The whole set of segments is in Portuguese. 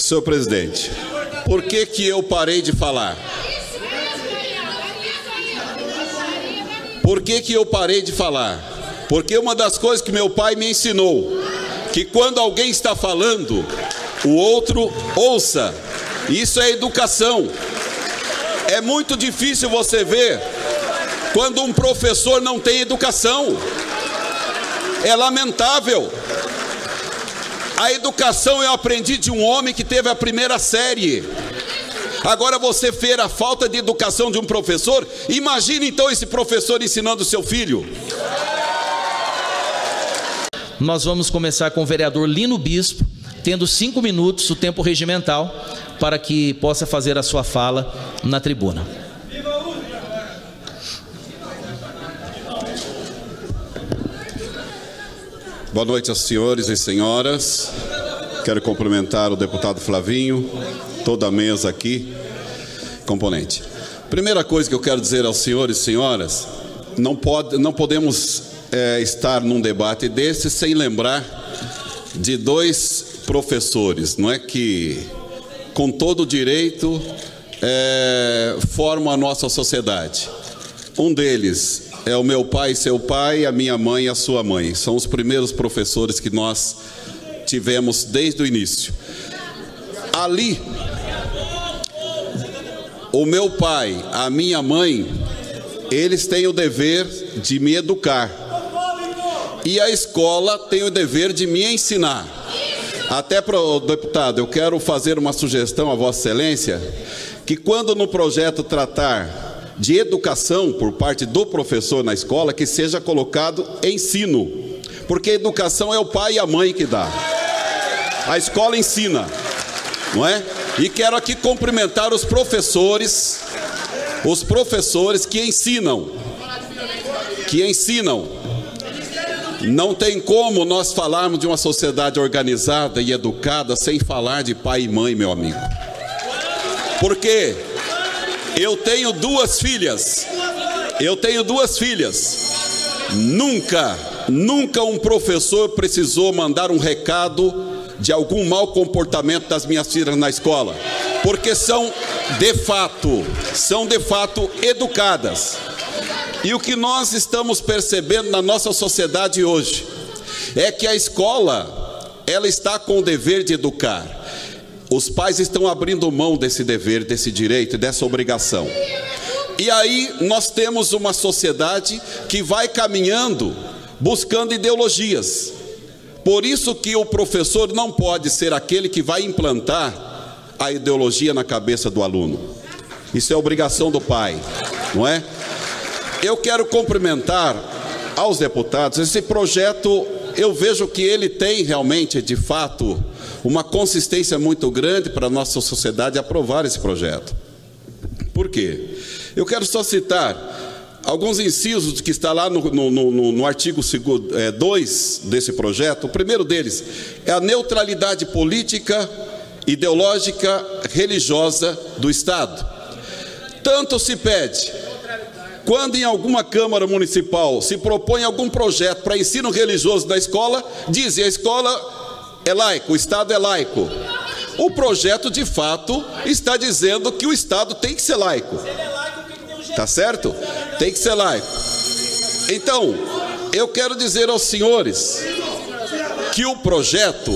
Senhor presidente, por que eu parei de falar? Por que eu parei de falar? Porque uma das coisas que meu pai me ensinou, que quando alguém está falando, o outro ouça. Isso é educação. É muito difícil você ver quando um professor não tem educação. É lamentável. A educação eu aprendi de um homem que teve a primeira série. Agora você vê a falta de educação de um professor. Imagine então esse professor ensinando o seu filho. Nós vamos começar com o vereador Lino Bispo, tendo 5 minutos, o tempo regimental, para que possa fazer a sua fala na tribuna. Boa noite aos senhores e senhoras. Quero cumprimentar o deputado Flavinho, toda a mesa aqui, componente. Primeira coisa que eu quero dizer aos senhores e senhoras, não podemos estar num debate desse sem lembrar de 2 professores, não é, que com todo direito formam a nossa sociedade. Um deles é o meu pai e seu pai, a minha mãe e a sua mãe. São os primeiros professores que nós tivemos desde o início. Ali, o meu pai, a minha mãe, eles têm o dever de me educar. E a escola tem o dever de me ensinar. Até para o deputado, eu quero fazer uma sugestão a Vossa Excelência, que quando no projeto tratar de educação por parte do professor na escola, que seja colocado ensino. Porque a educação é o pai e a mãe que dá. A escola ensina, não é? E quero aqui cumprimentar os professores que ensinam. Não tem como nós falarmos de uma sociedade organizada e educada sem falar de pai e mãe, meu amigo. Porque eu tenho 2 filhas. Nunca um professor precisou mandar um recado de algum mau comportamento das minhas filhas na escola, porque são de fato educadas. E o que nós estamos percebendo na nossa sociedade hoje é que a escola, ela está com o dever de educar. Os pais estão abrindo mão desse dever, desse direito e dessa obrigação. E aí nós temos uma sociedade que vai caminhando, buscando ideologias. Por isso que o professor não pode ser aquele que vai implantar a ideologia na cabeça do aluno. Isso é obrigação do pai, não é? Eu quero cumprimentar aos deputados. Esse projeto, eu vejo que ele tem realmente, de fato, uma consistência muito grande para a nossa sociedade aprovar esse projeto. Por quê? Eu quero só citar alguns incisos que está lá no artigo 2 desse projeto. O primeiro deles é a neutralidade política, ideológica, religiosa do Estado. Tanto se pede, quando em alguma Câmara Municipal se propõe algum projeto para ensino religioso da escola, dizem a escola é laico, o Estado é laico. O projeto, de fato, está dizendo que o Estado tem que ser laico. Tá certo? Tem que ser laico. Então, eu quero dizer aos senhores que o projeto,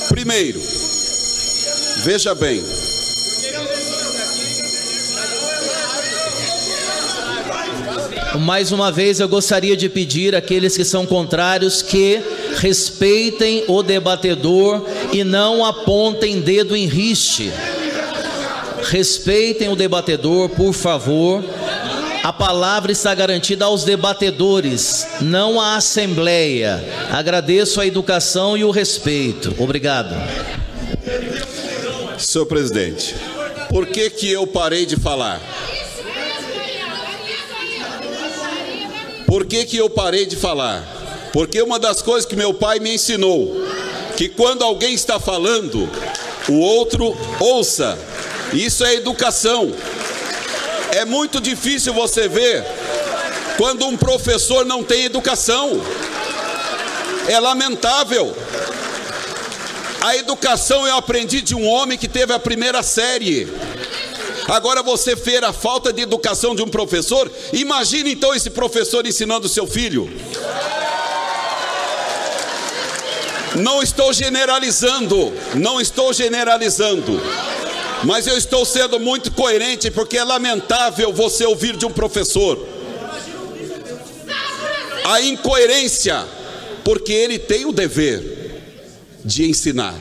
primeiro, veja bem, mais uma vez eu gostaria de pedir àqueles que são contrários que respeitem o debatedor e não apontem dedo em riste. Respeitem o debatedor, por favor. A palavra está garantida aos debatedores, não à Assembleia. Agradeço a educação e o respeito. Obrigado. Senhor presidente, por que eu parei de falar? Por que eu parei de falar? Porque uma das coisas que meu pai me ensinou, que quando alguém está falando, o outro ouça. Isso é educação. É muito difícil você ver quando um professor não tem educação. É lamentável. A educação eu aprendi de um homem que teve a primeira série. Agora você vê a falta de educação de um professor. Imagine então esse professor ensinando o seu filho. Não estou generalizando, mas eu estou sendo muito coerente, porque é lamentável você ouvir de um professor a incoerência, porque ele tem o dever de ensinar.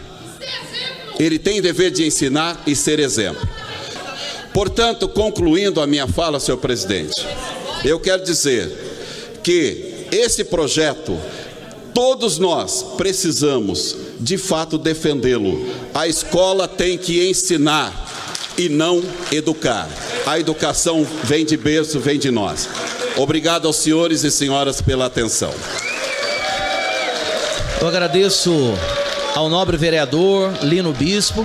Ele tem o dever de ensinar e ser exemplo. Portanto, concluindo a minha fala, senhor presidente, eu quero dizer que esse projeto, todos nós precisamos, de fato, defendê-lo. A escola tem que ensinar e não educar. A educação vem de berço, vem de nós. Obrigado aos senhores e senhoras pela atenção. Eu agradeço ao nobre vereador Lino Bispo.